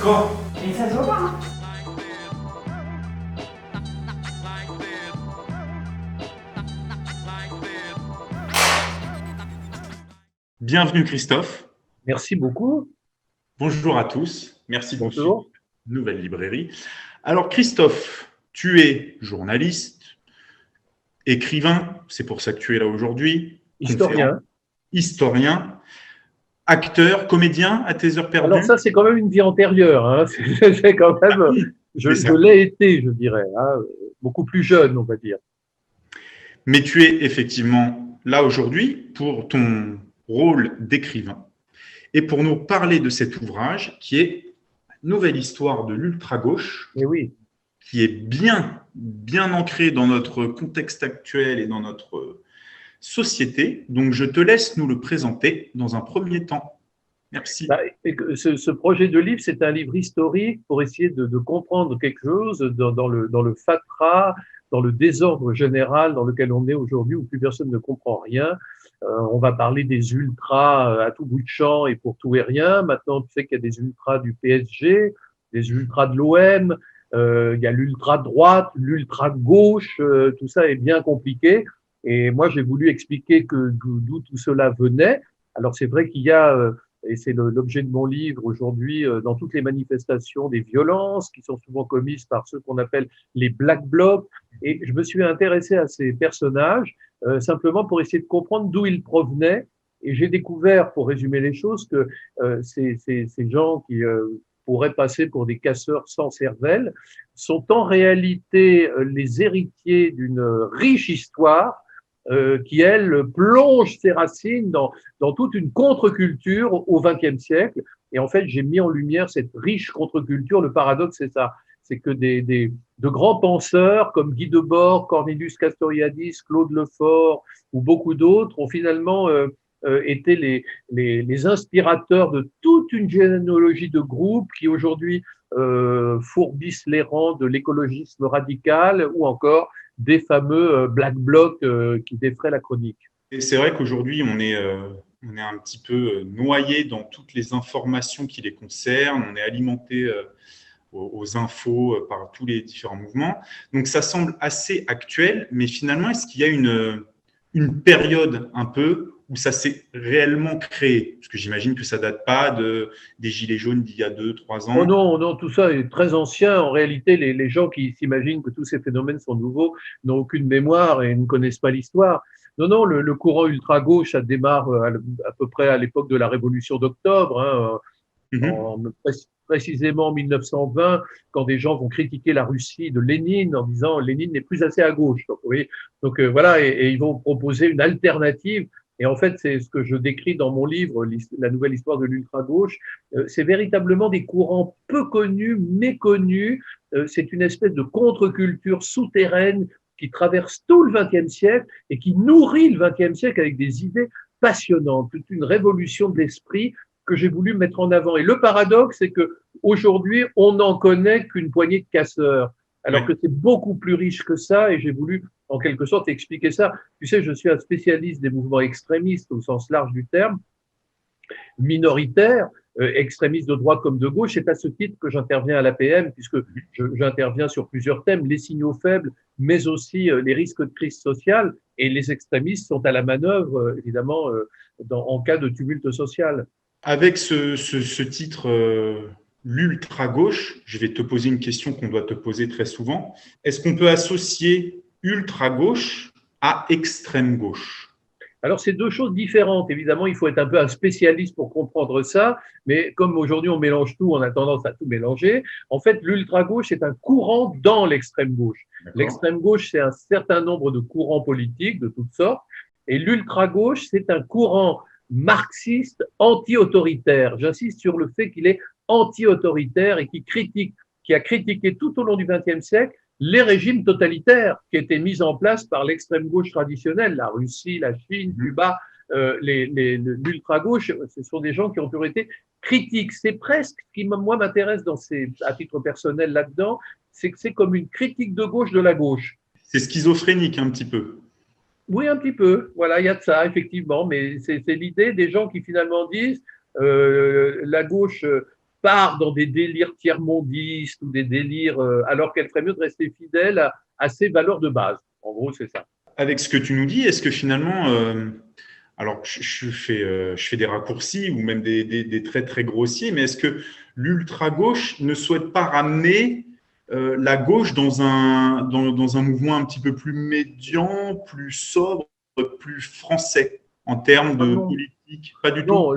Bon, et ça se voit pas, hein. Bienvenue Christophe, Merci beaucoup. bonjour à tous, merci de nous suivre Bonjour. dans une nouvelle librairie. Alors Christophe, tu es journaliste, écrivain, c'est pour ça que tu es là aujourd'hui, conférent, Historien. historien, acteur, comédien à tes heures Alors ça, perdues. c'est quand même une vie antérieure, hein. C'est quand Ah même, oui, je, mais, je l'ai été, je dirais, hein, beaucoup plus jeune, on va dire. mais tu es effectivement là aujourd'hui pour ton rôle d'écrivain et pour nous parler de cet ouvrage qui est Nouvelle histoire de l'ultra-gauche, Mais oui. qui est bien ancré dans notre contexte actuel et dans notre société. Donc, je te laisse nous le présenter dans un premier temps. Bah, Merci. ce projet de livre, c'est un livre historique pour essayer de comprendre quelque chose dans le fatras, dans le désordre général dans lequel on est aujourd'hui, où plus personne ne comprend rien. On va parler des ultras à tout bout de champ et pour tout et rien. Maintenant, tu sais qu'il y a des ultras du PSG, des ultras de l'OM, il y a l'ultra droite, l'ultra gauche, tout ça est bien compliqué. Et moi, j'ai voulu expliquer d'où tout cela venait. Alors, c'est vrai qu'il y a et c'est l'objet de mon livre aujourd'hui, dans toutes les manifestations des violences qui sont souvent commises par ceux qu'on appelle les Black Blocs. Et je me suis intéressé à ces personnages simplement pour essayer de comprendre d'où ils provenaient. Et j'ai découvert, pour résumer les choses, que ces gens qui pourraient passer pour des casseurs sans cervelle sont en réalité les héritiers d'une riche histoire qui, elle, plonge ses racines dans toute une contre-culture au XXe siècle. Et en fait, j'ai mis en lumière cette riche contre-culture. Le paradoxe, c'est ça. C'est que de grands penseurs comme Guy Debord, Cornelius Castoriadis, Claude Lefort ou beaucoup d'autres ont finalement été les inspirateurs de toute une généalogie de groupes qui aujourd'hui fourbissent les rangs de l'écologisme radical ou encore des fameux Black Blocs qui défraient la chronique. Et c'est vrai qu'aujourd'hui, on est un petit peu noyé dans toutes les informations qui les concernent. On est alimenté aux infos par tous les différents mouvements. Donc, ça semble assez actuel, mais finalement, est-ce qu'il y a une période un peu où ça s'est réellement créé? Parce que j'imagine que ça date pas des Gilets jaunes d'il y a 2, 3 Oh ans. non, non, tout ça est très ancien. En réalité, les gens qui s'imaginent que tous ces phénomènes sont nouveaux n'ont aucune mémoire et ne connaissent pas l'histoire. Non, non, le courant ultra-gauche, ça démarre à peu près à l'époque de la Révolution d'octobre, hein, Mhm. précisément en 1920, quand des gens vont critiquer la Russie de Lénine en disant Lénine n'est plus assez à gauche. Donc, vous voyez, donc voilà, et ils vont proposer une alternative. Et en fait, c'est ce que je décris dans mon livre, La nouvelle histoire de l'ultra-gauche. C'est véritablement des courants peu connus, méconnus. C'est une espèce de contre-culture souterraine qui traverse tout le XXe siècle et qui nourrit le XXe siècle avec des idées passionnantes, toute une révolution de l'esprit que j'ai voulu mettre en avant. Et le paradoxe, c'est que aujourd'hui, on n'en connaît qu'une poignée de casseurs, alors que Ouais. c'est beaucoup plus riche que ça. Et j'ai voulu, en quelque sorte, expliquer ça. Tu sais, je suis un spécialiste des mouvements extrémistes au sens large du terme, minoritaires, extrémistes de droite comme de gauche. C'est à ce titre que j'interviens à l'APM, puisque j'interviens sur plusieurs thèmes, les signaux faibles, mais aussi les risques de crise sociale. Et les extrémistes sont à la manœuvre, évidemment, en cas de tumulte social. Avec ce titre, l'ultra-gauche, je vais te poser une question qu'on doit te poser très souvent. Est-ce qu'on peut associer ultra-gauche à extrême-gauche? Alors, c'est deux choses différentes. Évidemment, il faut être un peu un spécialiste pour comprendre ça, mais comme aujourd'hui on mélange tout, on a tendance à tout mélanger. En fait, l'ultra-gauche est un courant dans l'extrême-gauche. D'accord. L'extrême-gauche, c'est un certain nombre de courants politiques de toutes sortes, et l'ultra-gauche, c'est un courant marxiste anti-autoritaire. J'insiste sur le fait qu'il est anti-autoritaire et qui a critiqué tout au long du XXe siècle les régimes totalitaires qui étaient mis en place par l'extrême gauche traditionnelle, la Russie, la Chine, Mhm. Cuba, l'ultra-gauche, ce sont des gens qui ont toujours été critiques. C'est presque ce qui, moi, m'intéresse à titre personnel là-dedans, c'est que c'est comme une critique de gauche de la gauche. C'est schizophrénique un petit peu. Oui, un petit peu. Voilà, il y a de ça, effectivement. Mais c'est l'idée des gens qui finalement disent la gauche part dans des délires tiers-mondistes ou des délires, alors qu'elle ferait mieux de rester fidèle à ses valeurs de base. En gros, c'est ça. Avec ce que tu nous dis, est-ce que finalement, alors je fais des raccourcis ou même des traits très grossiers, mais est-ce que l'ultra-gauche ne souhaite pas ramener la gauche dans un mouvement un petit peu plus médian, plus sobre, plus français en termes de politique? Pas du tout. Non,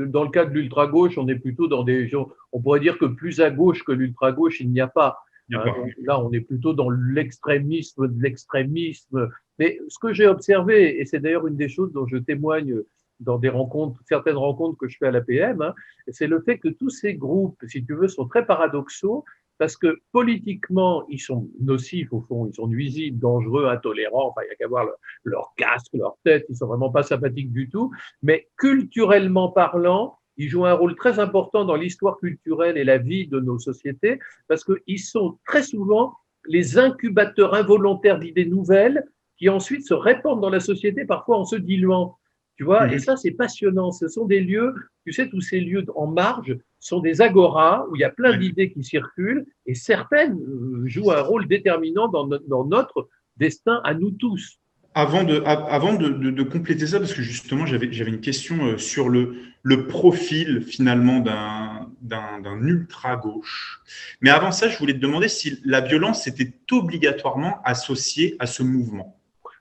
dans le cas de l'ultra-gauche, on est plutôt dans des gens, on pourrait dire que plus à gauche que l'ultra-gauche, il n'y a pas. Donc là, on est plutôt dans l'extrémisme de l'extrémisme. Mais ce que j'ai observé, et c'est d'ailleurs une des choses dont je témoigne dans des rencontres, certaines rencontres que je fais à l'APM, c'est le fait que tous ces groupes, si tu veux, sont très paradoxaux parce que politiquement, ils sont nocifs au fond, ils sont nuisibles, dangereux, intolérants, enfin, il n'y a qu'à voir leur casque, leur tête, ils sont vraiment pas sympathiques du tout. Mais culturellement parlant, ils jouent un rôle très important dans l'histoire culturelle et la vie de nos sociétés parce qu'ils sont très souvent les incubateurs involontaires d'idées nouvelles qui ensuite se répandent dans la société, parfois en se diluant. Tu vois, et ça, c'est passionnant. Ce sont des lieux, tu sais, tous ces lieux en marge sont des agoras où il y a plein d'idées qui circulent et certaines jouent un rôle déterminant dans notre destin à nous tous. Avant de compléter ça, parce que justement, j'avais une question sur le profil finalement d'un ultra-gauche. Mais avant ça, je voulais te demander si la violence était obligatoirement associée à ce mouvement.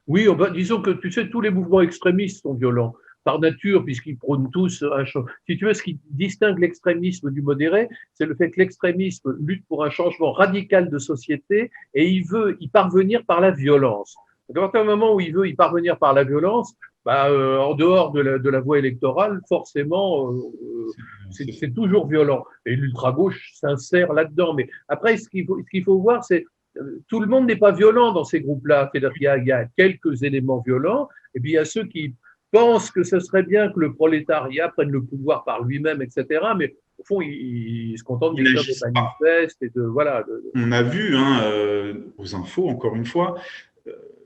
Oui, disons que tu sais, tous les mouvements extrémistes sont violents par nature, puisqu'ils prônent tous un changement. Si tu veux, ce qui distingue l'extrémisme du modéré, c'est le fait que l'extrémisme lutte pour un changement radical de société et il veut y parvenir par la violence. À partir du moment où il veut y parvenir par la violence, en dehors de la voie électorale, forcément, c'est toujours violent. Et l'ultra-gauche s'insère là-dedans. Mais après, ce qu'il faut voir, c'est tout le monde n'est pas violent dans ces groupes-là. C'est-à-dire qu'il y a quelques éléments violents, et puis il y a ceux qui pensent que ce serait bien que le prolétariat prenne le pouvoir par lui-même, etc. Mais au fond, ils se contentent de faire des manifestes et de voilà. On a vu aux infos, encore une fois,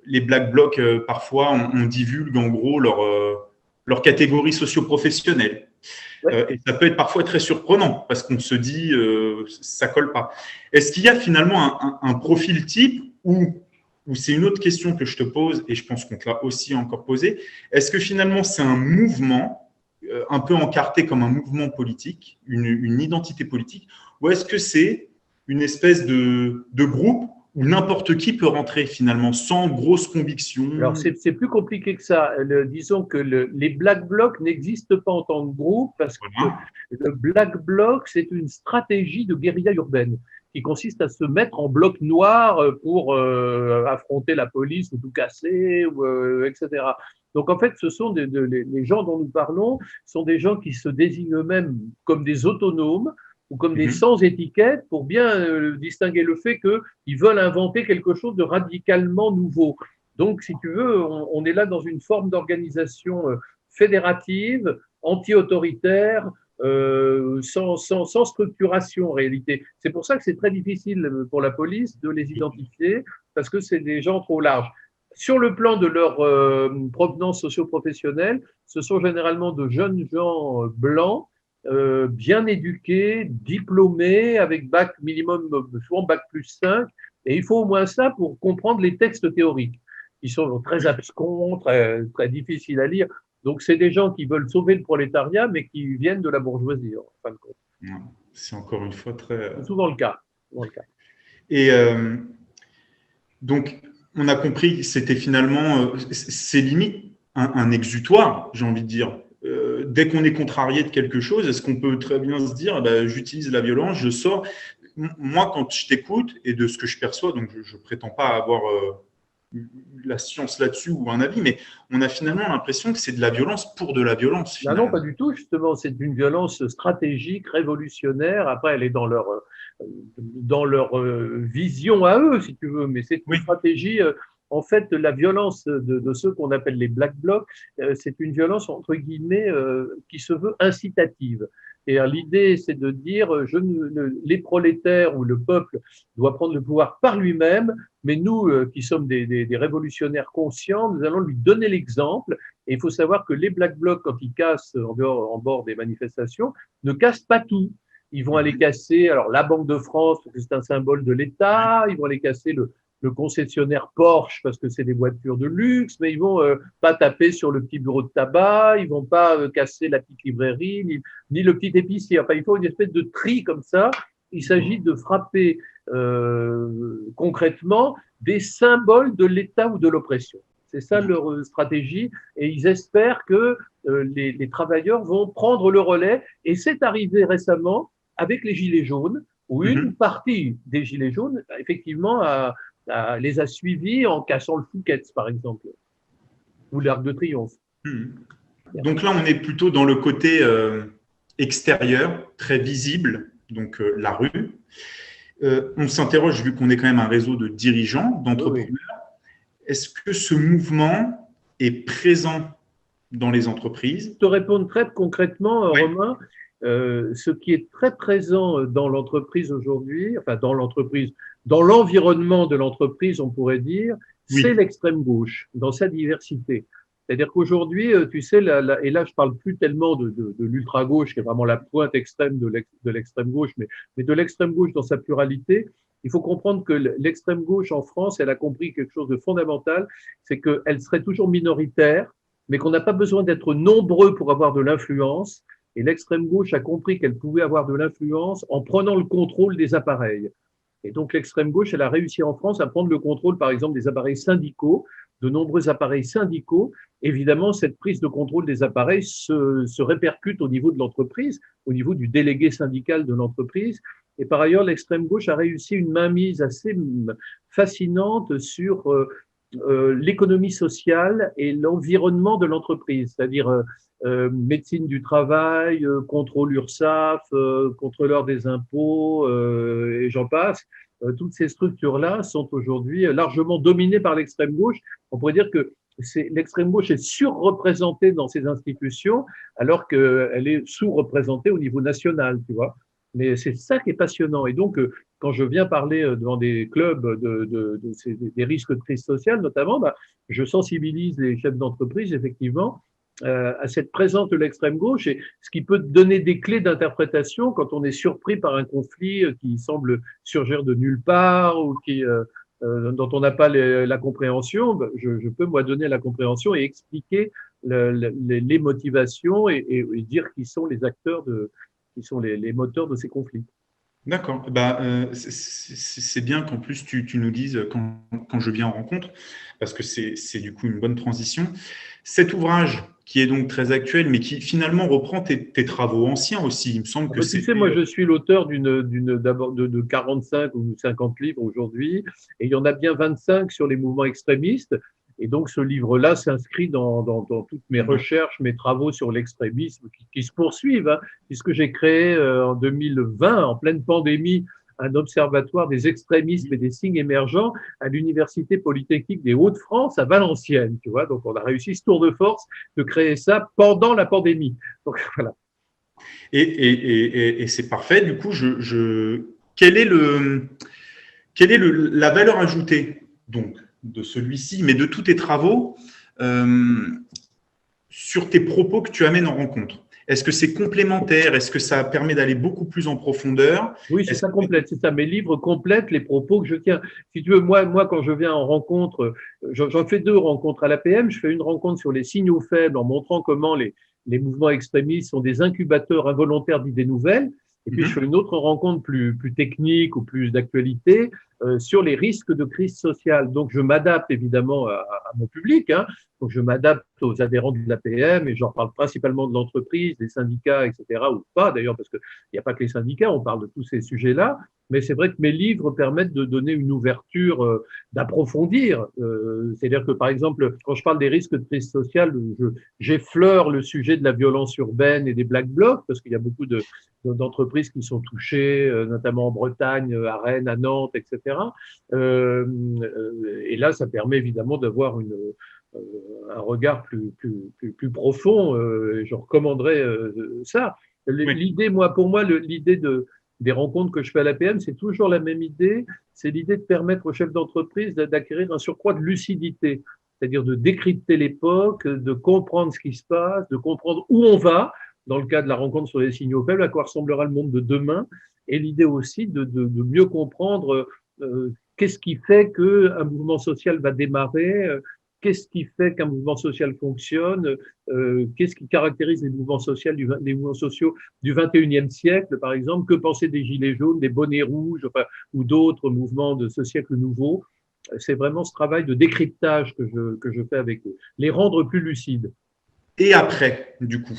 les Black Blocs, parfois, on divulgue en gros leur catégorie socio-professionnelle. Et ça peut être parfois très surprenant parce qu'on se dit ça colle pas. Est-ce qu'il y a finalement un profil type ou c'est une autre question que je te pose et je pense qu'on te l'a aussi encore posé. Est-ce que finalement c'est un mouvement un peu encarté comme un mouvement politique, une identité politique, ou est-ce que c'est une espèce de groupe où n'importe qui peut rentrer finalement sans grosse conviction? Alors c'est plus compliqué que ça. Disons que les Black Blocs n'existent pas en tant que groupe parce que le Black Bloc, c'est une stratégie de guérilla urbaine qui consiste à se mettre en bloc noir pour affronter la police ou tout casser, etc. Donc en fait, ce sont les gens dont nous parlons sont des gens qui se désignent eux-mêmes comme des autonomes ou comme des sans étiquette pour bien distinguer le fait qu'ils veulent inventer quelque chose de radicalement nouveau. Donc, si tu veux, on est là dans une forme d'organisation fédérative, anti-autoritaire, sans structuration en réalité. C'est pour ça que c'est très difficile pour la police de les identifier parce que c'est des gens trop larges. Sur le plan de leur provenance socio-professionnelle, ce sont généralement de jeunes gens blancs, bien éduqués, diplômés, avec bac minimum, souvent bac plus 5, et il faut au moins ça pour comprendre les textes théoriques, qui sont très abscons, très, très difficiles à lire. Donc, c'est des gens qui veulent sauver le prolétariat, mais qui viennent de la bourgeoisie, en fin de compte. C'est encore une fois très… C'est souvent le cas. Et donc, on a compris que c'était finalement, c'est limite un exutoire, j'ai envie de dire. Dès qu'on est contrarié de quelque chose, est-ce qu'on peut très bien se dire, j'utilise la violence, je sors. Moi, quand je t'écoute, et de ce que je perçois, donc je ne prétends pas avoir la science là-dessus ou un avis, mais on a finalement l'impression que c'est de la violence pour de la violence. Non, pas du tout, justement, c'est une violence stratégique, révolutionnaire. Après, elle est dans leur vision à eux, si tu veux, mais c'est une stratégie… En fait, la violence de ceux qu'on appelle les Black Blocs, c'est une violence, entre guillemets, qui se veut incitative. Et l'idée, c'est de dire, les prolétaires ou le peuple doit prendre le pouvoir par lui-même, mais nous, qui sommes des révolutionnaires conscients, nous allons lui donner l'exemple. Et il faut savoir que les Black Blocs, quand ils cassent en bord des manifestations, ne cassent pas tout. Ils vont aller casser, alors la Banque de France, parce que c'est un symbole de l'État, ils vont aller casser le concessionnaire Porsche parce que c'est des voitures de luxe, mais ils vont pas taper sur le petit bureau de tabac, ils vont pas casser la petite librairie, ni le petit épicier. Enfin, il faut une espèce de tri comme ça. Il s'agit de frapper concrètement des symboles de l'État ou de l'oppression. C'est ça leur stratégie, et ils espèrent que les travailleurs vont prendre le relais. Et c'est arrivé récemment avec les Gilets jaunes, où une partie des Gilets jaunes, effectivement, les a suivis en cassant le Fouquet's, par exemple, ou l'Arc de Triomphe. Donc là, on est plutôt dans le côté extérieur, très visible, donc la rue. On s'interroge, vu qu'on est quand même un réseau de dirigeants, d'entrepreneurs, est-ce que ce mouvement est présent dans les entreprises? Pour te répondre très concrètement, Romain, ce qui est très présent dans l'entreprise aujourd'hui, enfin dans l'entreprise, dans l'environnement de l'entreprise, on pourrait dire, c'est l'extrême gauche dans sa diversité. C'est-à-dire qu'aujourd'hui, tu sais, et là, je parle plus tellement de l'ultra-gauche, qui est vraiment la pointe extrême de l'extrême gauche, mais de l'extrême gauche dans sa pluralité. Il faut comprendre que l'extrême gauche en France, elle a compris quelque chose de fondamental, c'est qu'elle serait toujours minoritaire, mais qu'on n'a pas besoin d'être nombreux pour avoir de l'influence. Et l'extrême gauche a compris qu'elle pouvait avoir de l'influence en prenant le contrôle des appareils. Et donc l'extrême gauche, elle a réussi en France à prendre le contrôle, par exemple, des appareils syndicaux, de nombreux appareils syndicaux. Évidemment, cette prise de contrôle des appareils se répercute au niveau de l'entreprise, au niveau du délégué syndical de l'entreprise. Et par ailleurs, l'extrême gauche a réussi une mainmise assez fascinante sur l'économie sociale et l'environnement de l'entreprise, c'est-à-dire médecine du travail, contrôle URSSAF, contrôleur des impôts, et j'en passe. Toutes ces structures-là sont aujourd'hui largement dominées par l'extrême gauche. On pourrait dire que l'extrême gauche est surreprésentée dans ces institutions, alors qu'elle est sous-représentée au niveau national, tu vois. Mais c'est ça qui est passionnant. Et donc, quand je viens parler devant des clubs des risques de crise sociale, notamment, je sensibilise les chefs d'entreprise, effectivement, à cette présence de l'extrême gauche, et ce qui peut donner des clés d'interprétation quand on est surpris par un conflit qui semble surgir de nulle part ou dont on n'a pas la compréhension. Je peux, moi, donner la compréhension et expliquer les motivations et dire qui sont les acteurs qui sont les moteurs de ces conflits. D'accord. C'est bien qu'en plus tu nous dises quand je viens en rencontre, parce que c'est du coup une bonne transition. Cet ouvrage qui est donc très actuel, mais qui finalement reprend tes travaux anciens aussi, il me semble que tu sais, moi je suis l'auteur de 45 ou 50 livres aujourd'hui, et il y en a bien 25 sur les mouvements extrémistes. Et donc, ce livre-là s'inscrit dans toutes mes recherches, mes travaux sur l'extrémisme qui se poursuivent, hein, puisque j'ai créé en 2020, en pleine pandémie, un observatoire des extrémismes et des signes émergents à l'Université Polytechnique des Hauts-de-France à Valenciennes. Tu vois, donc on a réussi ce tour de force de créer ça pendant la pandémie. Donc voilà. Et c'est parfait. Du coup, quelle est la valeur ajoutée donc de celui-ci, mais de tous tes travaux sur tes propos que tu amènes en rencontre? Est-ce que c'est complémentaire? Est-ce que ça permet d'aller beaucoup plus en profondeur? Oui, c'est ça complète. C'est ça. Mes livres complètent les propos que je tiens. Si tu veux, moi, quand je viens en rencontre, j'en fais 2 rencontres à l'APM. Je fais une rencontre sur les signaux faibles en montrant comment les mouvements extrémistes sont des incubateurs involontaires d'idées nouvelles. Et puis, je fais une autre rencontre plus technique ou plus d'actualité sur les risques de crise sociale. Donc, je m'adapte évidemment à mon public, hein. Donc, je m'adapte aux adhérents de l'APM et j'en parle principalement de l'entreprise, des syndicats, etc. Ou pas d'ailleurs, parce qu'il n'y a pas que les syndicats, on parle de tous ces sujets-là. Mais c'est vrai que mes livres permettent de donner une ouverture, d'approfondir. C'est-à-dire que, par exemple, quand je parle des risques de crise sociale, j'effleure le sujet de la violence urbaine et des Black Blocs, parce qu'il y a beaucoup d'entreprises qui sont touchées, notamment en Bretagne, à Rennes, à Nantes, etc. Et là, ça permet évidemment d'avoir un regard plus profond. Je recommanderais ça. L'idée, pour moi, l'idée des rencontres que je fais à l'APM, c'est toujours la même idée. C'est l'idée de permettre aux chefs d'entreprise d'acquérir un surcroît de lucidité, c'est-à-dire de décrypter l'époque, de comprendre ce qui se passe, de comprendre où on va. dans le cas de la rencontre sur les signaux faibles, à quoi ressemblera le monde de demain, et l'idée aussi de mieux comprendre qu'est-ce qui fait qu'un mouvement social va démarrer, qu'est-ce qui fait qu'un mouvement social fonctionne, qu'est-ce qui caractérise les mouvements sociaux du 21e siècle, par exemple, que penser des gilets jaunes, des bonnets rouges, enfin, ou d'autres mouvements de ce siècle nouveau. C'est vraiment ce travail de décryptage que je fais avec eux, les rendre plus lucides. Et après, du coup,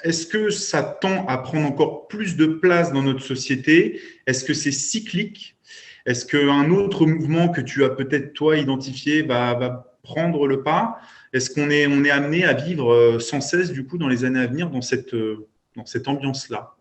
est-ce que ça tend à prendre encore plus de place dans notre société? Est-ce que c'est cyclique? Est-ce qu'un autre mouvement que tu as peut-être, toi, identifié va prendre le pas? Est-ce qu'on est amené à vivre sans cesse, du coup, dans les années à venir, dans cette ambiance-là?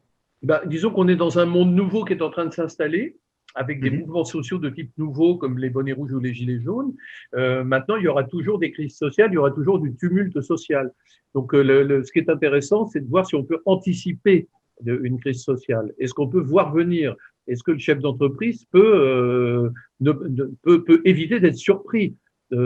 Disons qu'on est dans un monde nouveau qui est en train de s'installer, avec des mouvements sociaux de type nouveau, comme les bonnets rouges ou les gilets jaunes. Maintenant, il y aura toujours des crises sociales, il y aura toujours du tumulte social. Donc, ce qui est intéressant, c'est de voir si on peut anticiper une crise sociale. Est-ce qu'on peut voir venir? Est-ce que le chef d'entreprise peut éviter d'être surpris? Tout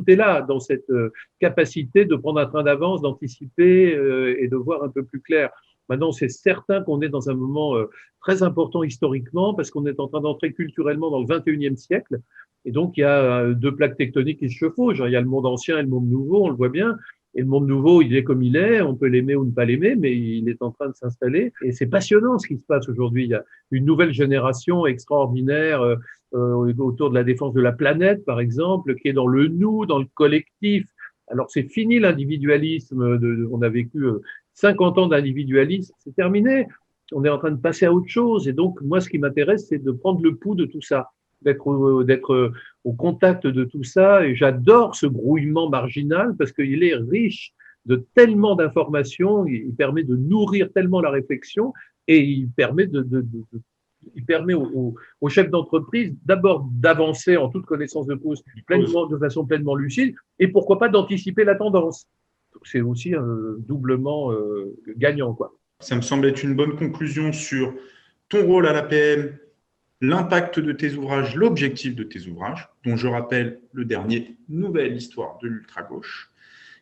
est là dans cette capacité de prendre un train d'avance, d'anticiper et de voir un peu plus clair. Maintenant, c'est certain qu'on est dans un moment très important historiquement parce qu'on est en train d'entrer culturellement dans le 21e siècle. Et donc, il y a deux plaques tectoniques qui se chevauchent. Il y a le monde ancien et le monde nouveau, on le voit bien. Et le monde nouveau, il est comme il est. On peut l'aimer ou ne pas l'aimer, mais il est en train de s'installer. Et c'est passionnant ce qui se passe aujourd'hui. Il y a une nouvelle génération extraordinaire autour de la défense de la planète, par exemple, qui est dans le nous, dans le collectif. Alors, c'est fini l'individualisme. On a vécu 50 ans d'individualisme, c'est terminé. On est en train de passer à autre chose. Et donc, moi, ce qui m'intéresse, c'est de prendre le pouls de tout ça, d'être au contact de tout ça. Et j'adore ce grouillement marginal parce qu'il est riche de tellement d'informations. Il permet de nourrir tellement la réflexion et il permet au chef d'entreprise d'abord d'avancer en toute connaissance de cause, de façon pleinement lucide, et pourquoi pas d'anticiper la tendance. C'est aussi doublement gagnant, quoi. Ça me semble être une bonne conclusion sur ton rôle à l'APM, l'impact de tes ouvrages, l'objectif de tes ouvrages, dont je rappelle le dernier, Nouvelle histoire de l'ultra-gauche.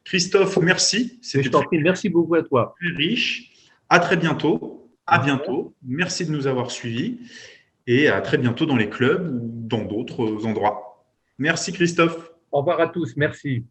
Christophe, merci. Je t'en prie, merci beaucoup à toi. Très riche. À très bientôt. À bientôt. Merci de nous avoir suivis et à très bientôt dans les clubs ou dans d'autres endroits. Merci Christophe. Au revoir à tous. Merci.